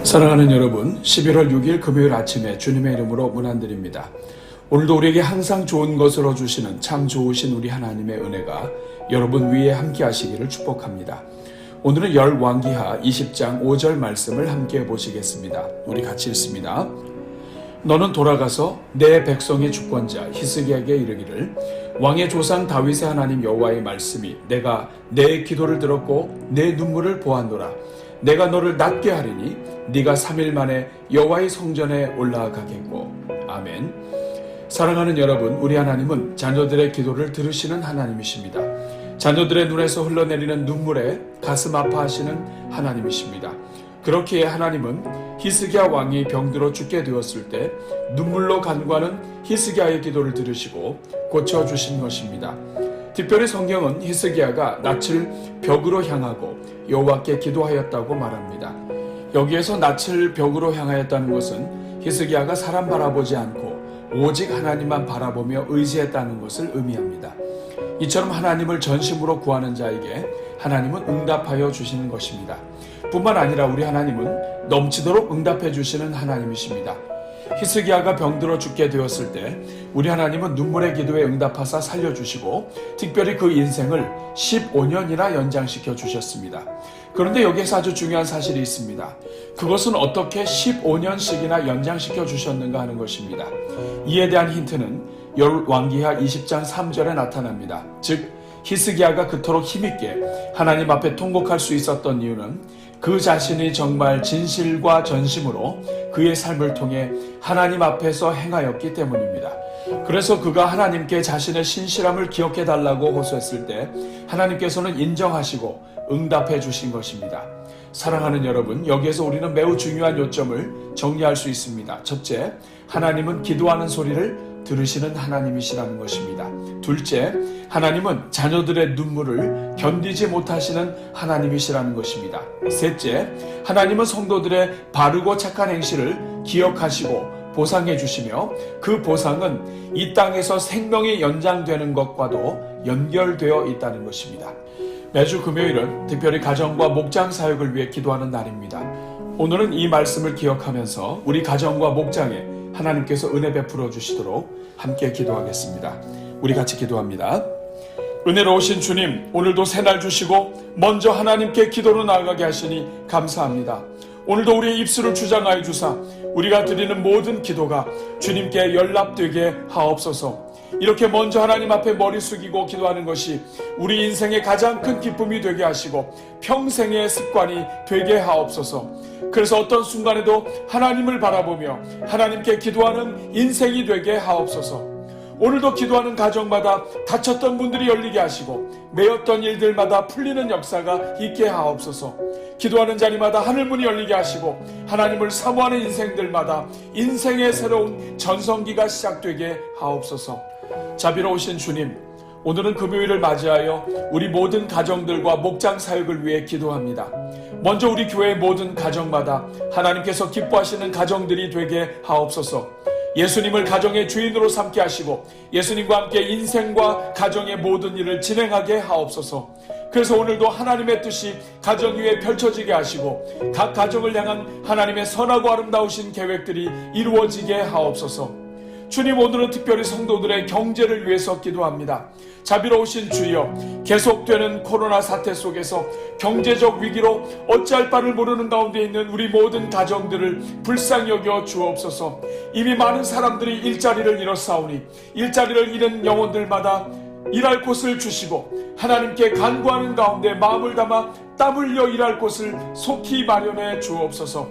사랑하는 여러분, 11월 6일 금요일 아침에 주님의 이름으로 문안드립니다. 오늘도 우리에게 항상 좋은 것으로 주시는 참 좋으신 우리 하나님의 은혜가 여러분 위에 함께 하시기를 축복합니다. 오늘은 열왕기하 20장 5절 말씀을 함께 보시겠습니다. 우리 같이 읽습니다. 너는 돌아가서 내 백성의 주권자 히스기야에게 이르기를 왕의 조상 다윗의 하나님 여호와의 말씀이 내가 내 기도를 들었고 내 눈물을 보았노라. 내가 너를 낫게 하리니 네가 3일 만에 여호와의 성전에 올라가겠고. 아멘. 사랑하는 여러분, 우리 하나님은 자녀들의 기도를 들으시는 하나님이십니다. 자녀들의 눈에서 흘러내리는 눈물에 가슴 아파하시는 하나님이십니다. 그렇기에 하나님은 히스기야 왕이 병들어 죽게 되었을 때 눈물로 간구하는 히스기야의 기도를 들으시고 고쳐주신 것입니다. 특별히 성경은 히스기야가 낯을 벽으로 향하고 여호와께 기도하였다고 말합니다. 여기에서 낯을 벽으로 향하였다는 것은 히스기야가 사람 바라보지 않고 오직 하나님만 바라보며 의지했다는 것을 의미합니다. 이처럼 하나님을 전심으로 구하는 자에게 하나님은 응답하여 주시는 것입니다. 뿐만 아니라 우리 하나님은 넘치도록 응답해 주시는 하나님이십니다. 히스기야가 병들어 죽게 되었을 때 우리 하나님은 눈물의 기도에 응답하사 살려주시고 특별히 그 인생을 15년이나 연장시켜 주셨습니다. 그런데 여기에서 아주 중요한 사실이 있습니다. 그것은 어떻게 15년씩이나 연장시켜 주셨는가 하는 것입니다. 이에 대한 힌트는 열왕기하 20장 3절에 나타납니다. 즉 히스기야가 그토록 힘있게 하나님 앞에 통곡할 수 있었던 이유는 그 자신이 정말 진실과 전심으로 그의 삶을 통해 하나님 앞에서 행하였기 때문입니다. 그래서 그가 하나님께 자신의 신실함을 기억해 달라고 호소했을 때 하나님께서는 인정하시고 응답해 주신 것입니다. 사랑하는 여러분, 여기에서 우리는 매우 중요한 요점을 정리할 수 있습니다. 첫째, 하나님은 기도하는 소리를 들으시는 하나님이시라는 것입니다. 둘째, 하나님은 자녀들의 눈물을 견디지 못하시는 하나님이시라는 것입니다. 셋째, 하나님은 성도들의 바르고 착한 행실을 기억하시고 보상해 주시며 그 보상은 이 땅에서 생명이 연장되는 것과도 연결되어 있다는 것입니다. 매주 금요일은 특별히 가정과 목장 사역을 위해 기도하는 날입니다. 오늘은 이 말씀을 기억하면서 우리 가정과 목장에 하나님께서 은혜 베풀어 주시도록 함께 기도하겠습니다. 우리 같이 기도합니다. 은혜로우신 주님, 오늘도 새날 주시고 먼저 하나님께 기도로 나아가게 하시니 감사합니다. 오늘도 우리의 입술을 주장하여 주사 우리가 드리는 모든 기도가 주님께 연락되게 하옵소서. 이렇게 먼저 하나님 앞에 머리 숙이고 기도하는 것이 우리 인생의 가장 큰 기쁨이 되게 하시고 평생의 습관이 되게 하옵소서. 그래서 어떤 순간에도 하나님을 바라보며 하나님께 기도하는 인생이 되게 하옵소서. 오늘도 기도하는 가정마다 다쳤던 분들이 열리게 하시고 매였던 일들마다 풀리는 역사가 있게 하옵소서. 기도하는 자리마다 하늘문이 열리게 하시고 하나님을 사모하는 인생들마다 인생의 새로운 전성기가 시작되게 하옵소서. 자비로우신 주님, 오늘은 금요일을 맞이하여 우리 모든 가정들과 목장 사역을 위해 기도합니다. 먼저 우리 교회의 모든 가정마다 하나님께서 기뻐하시는 가정들이 되게 하옵소서. 예수님을 가정의 주인으로 삼게 하시고 예수님과 함께 인생과 가정의 모든 일을 진행하게 하옵소서. 그래서 오늘도 하나님의 뜻이 가정 위에 펼쳐지게 하시고 각 가정을 향한 하나님의 선하고 아름다우신 계획들이 이루어지게 하옵소서. 주님, 오늘은 특별히 성도들의 경제를 위해서 기도합니다. 자비로우신 주여, 계속되는 코로나 사태 속에서 경제적 위기로 어찌할 바를 모르는 가운데 있는 우리 모든 가정들을 불쌍히 여겨 주옵소서. 이미 많은 사람들이 일자리를 잃었사오니 일자리를 잃은 영혼들마다 일할 곳을 주시고 하나님께 간구하는 가운데 마음을 담아 땀 흘려 일할 곳을 속히 마련해 주옵소서.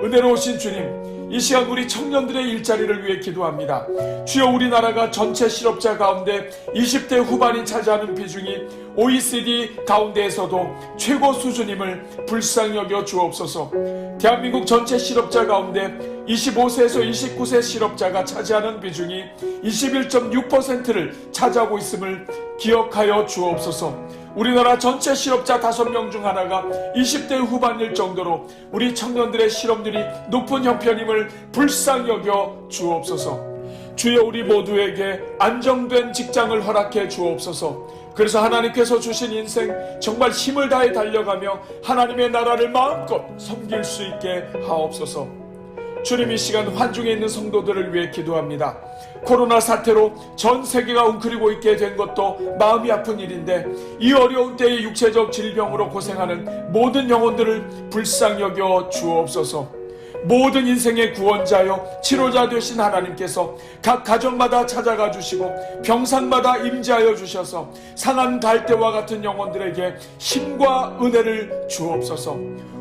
은혜로우신 주님, 이 시간 우리 청년들의 일자리를 위해 기도합니다. 주여, 우리나라가 전체 실업자 가운데 20대 후반이 차지하는 비중이 OECD 가운데에서도 최고 수준임을 불쌍히 여겨 주옵소서. 대한민국 전체 실업자 가운데 25세에서 29세 실업자가 차지하는 비중이 21.6%를 차지하고 있음을 기억하여 주옵소서. 우리나라 전체 실업자 5명 중 하나가 20대 후반일 정도로 우리 청년들의 실업률이 높은 형편임을 불쌍히 여겨 주옵소서. 주여 우리 모두에게 안정된 직장을 허락해 주옵소서. 그래서 하나님께서 주신 인생 정말 힘을 다해 달려가며 하나님의 나라를 마음껏 섬길 수 있게 하옵소서. 주님, 이 시간 환중에 있는 성도들을 위해 기도합니다. 코로나 사태로 전 세계가 웅크리고 있게 된 것도 마음이 아픈 일인데 이 어려운 때에 육체적 질병으로 고생하는 모든 영혼들을 불쌍히 여겨 주옵소서. 모든 인생의 구원자여 치료자 되신 하나님께서 각 가정마다 찾아가 주시고 병상마다 임재하여 주셔서 상한 갈대와 같은 영혼들에게 힘과 은혜를 주옵소서.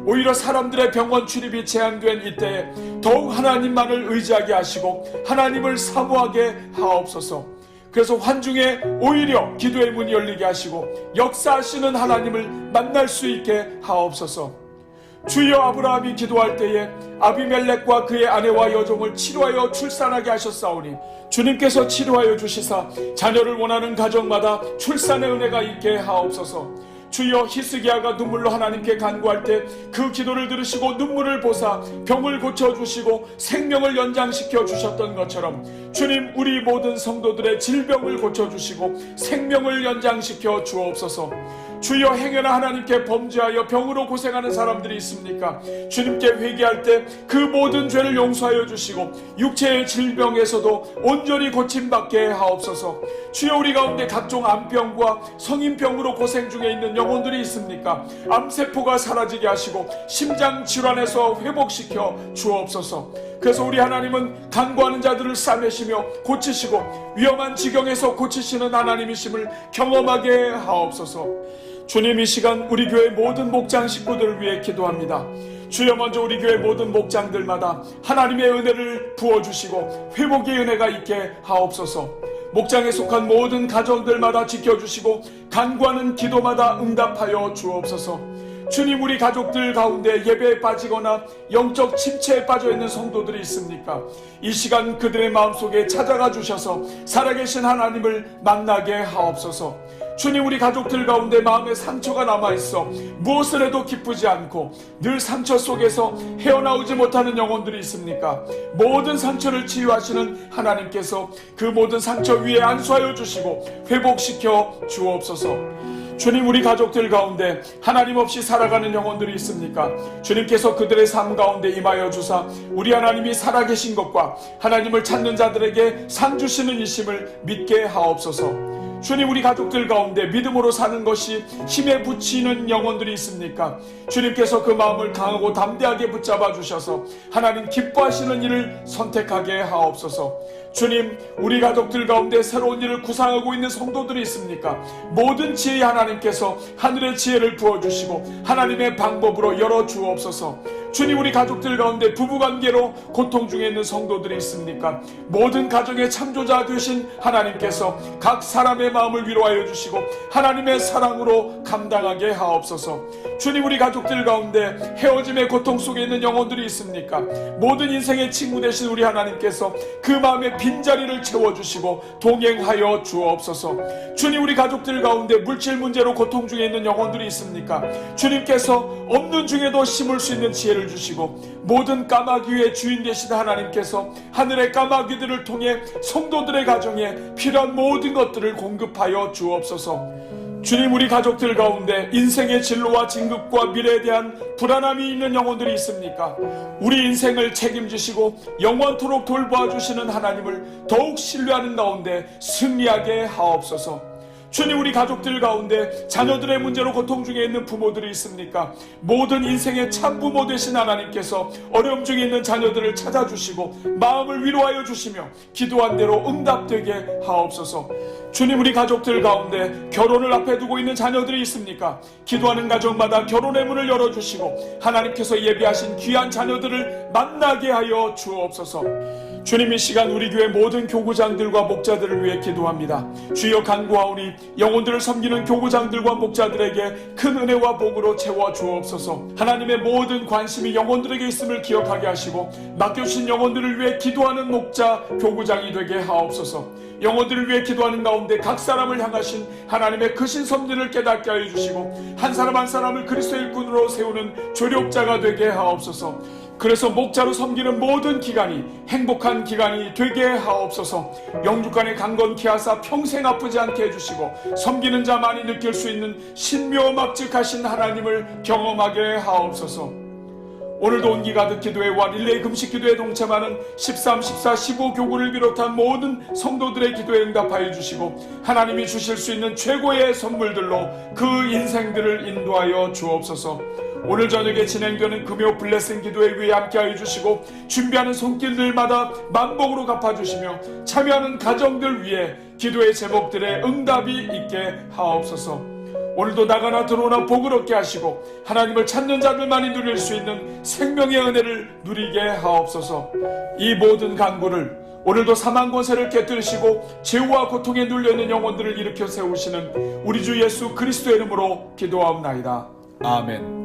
오히려 사람들의 병원 출입이 제한된 이때에 더욱 하나님만을 의지하게 하시고 하나님을 사모하게 하옵소서. 그래서 환중에 오히려 기도의 문이 열리게 하시고 역사하시는 하나님을 만날 수 있게 하옵소서. 주여, 아브라함이 기도할 때에 아비멜렉과 그의 아내와 여종을 치료하여 출산하게 하셨사오니 주님께서 치료하여 주시사 자녀를 원하는 가정마다 출산의 은혜가 있게 하옵소서. 주여, 히스기야가 눈물로 하나님께 간구할 때 그 기도를 들으시고 눈물을 보사 병을 고쳐주시고 생명을 연장시켜 주셨던 것처럼 주님, 우리 모든 성도들의 질병을 고쳐주시고 생명을 연장시켜 주옵소서. 주여, 행여나 하나님께 범죄하여 병으로 고생하는 사람들이 있습니까? 주님께 회개할 때 그 모든 죄를 용서하여 주시고 육체의 질병에서도 온전히 고침받게 하옵소서. 주여, 우리 가운데 각종 암병과 성인병으로 고생 중에 있는 영혼들이 있습니까? 암세포가 사라지게 하시고 심장 질환에서 회복시켜 주옵소서. 그래서 우리 하나님은 간구하는 자들을 싸매시며 고치시고 위험한 지경에서 고치시는 하나님이심을 경험하게 하옵소서. 주님, 이 시간 우리 교회 모든 목장 식구들을 위해 기도합니다. 주여, 먼저 우리 교회 모든 목장들마다 하나님의 은혜를 부어주시고 회복의 은혜가 있게 하옵소서. 목장에 속한 모든 가정들마다 지켜주시고 간구하는 기도마다 응답하여 주옵소서. 주님, 우리 가족들 가운데 예배에 빠지거나 영적 침체에 빠져있는 성도들이 있습니까? 이 시간 그들의 마음속에 찾아가 주셔서 살아계신 하나님을 만나게 하옵소서. 주님, 우리 가족들 가운데 마음에 상처가 남아있어 무엇을 해도 기쁘지 않고 늘 상처 속에서 헤어나오지 못하는 영혼들이 있습니까? 모든 상처를 치유하시는 하나님께서 그 모든 상처 위에 안수하여 주시고 회복시켜 주옵소서. 주님, 우리 가족들 가운데 하나님 없이 살아가는 영혼들이 있습니까? 주님께서 그들의 삶 가운데 임하여 주사 우리 하나님이 살아계신 것과 하나님을 찾는 자들에게 상 주시는 이심을 믿게 하옵소서. 주님, 우리 가족들 가운데 믿음으로 사는 것이 힘에 부치는 영혼들이 있습니까? 주님께서 그 마음을 강하고 담대하게 붙잡아 주셔서 하나님 기뻐하시는 일을 선택하게 하옵소서. 주님, 우리 가족들 가운데 새로운 일을 구상하고 있는 성도들이 있습니까? 모든 지혜의 하나님께서 하늘의 지혜를 부어주시고 하나님의 방법으로 열어주옵소서. 주님, 우리 가족들 가운데 부부관계로 고통 중에 있는 성도들이 있습니까? 모든 가정의 창조자 되신 하나님께서 각 사람의 마음을 위로하여 주시고 하나님의 사랑으로 감당하게 하옵소서. 주님, 우리 가족들 가운데 헤어짐의 고통 속에 있는 영혼들이 있습니까? 모든 인생의 친구 되신 우리 하나님께서 그 마음의 빈자리를 채워주시고 동행하여 주옵소서. 주님, 우리 가족들 가운데 물질 문제로 고통 중에 있는 영혼들이 있습니까? 주님께서 없는 중에도 심을 수 있는 지혜를 주시고 모든 까마귀의 주인 되신 하나님께서 하늘의 까마귀들을 통해 성도들의 가정에 필요한 모든 것들을 공급하여 주옵소서. 주님, 우리 가족들 가운데 인생의 진로와 진급과 미래에 대한 불안함이 있는 영혼들이 있습니까? 우리 인생을 책임지시고 영원토록 돌보아 주시는 하나님을 더욱 신뢰하는 가운데 승리하게 하옵소서. 주님, 우리 가족들 가운데 자녀들의 문제로 고통 중에 있는 부모들이 있습니까? 모든 인생의 참부모 되신 하나님께서 어려움 중에 있는 자녀들을 찾아주시고 마음을 위로하여 주시며 기도한 대로 응답되게 하옵소서. 주님, 우리 가족들 가운데 결혼을 앞에 두고 있는 자녀들이 있습니까? 기도하는 가정마다 결혼의 문을 열어주시고 하나님께서 예비하신 귀한 자녀들을 만나게 하여 주옵소서. 주님, 이 시간 우리 교회 모든 교구장들과 목자들을 위해 기도합니다. 주여, 간구하오니 영혼들을 섬기는 교구장들과 목자들에게 큰 은혜와 복으로 채워 주옵소서. 하나님의 모든 관심이 영혼들에게 있음을 기억하게 하시고 맡겨주신 영혼들을 위해 기도하는 목자 교구장이 되게 하옵소서. 영혼들을 위해 기도하는 가운데 각 사람을 향하신 하나님의 크신 섭리를 깨닫게 하여 주시고 한 사람 한 사람을 그리스도의 일꾼으로 세우는 조력자가 되게 하옵소서. 그래서 목자로 섬기는 모든 기간이 행복한 기간이 되게 하옵소서. 영육간의 강건케 하사 평생 아프지 않게 해주시고 섬기는 자만이 느낄 수 있는 신묘막직하신 하나님을 경험하게 하옵소서. 오늘도 온기 가득 기도회와 릴레이 금식 기도에 동참하는 13, 14, 15 교구를 비롯한 모든 성도들의 기도에 응답하여 주시고 하나님이 주실 수 있는 최고의 선물들로 그 인생들을 인도하여 주옵소서. 오늘 저녁에 진행되는 금요 블레싱 기도회 위에 함께하여 주시고 준비하는 손길들마다 만복으로 갚아주시며 참여하는 가정들 위에 기도의 제목들의 응답이 있게 하옵소서. 오늘도 나가나 들어오나 복을 얻게 하시고 하나님을 찾는 자들만이 누릴 수 있는 생명의 은혜를 누리게 하옵소서. 이 모든 간구를 오늘도 사망 권세를 깨뜨리시고 죄와 고통에 눌려있는 영혼들을 일으켜 세우시는 우리 주 예수 그리스도의 이름으로 기도하옵나이다. 아멘.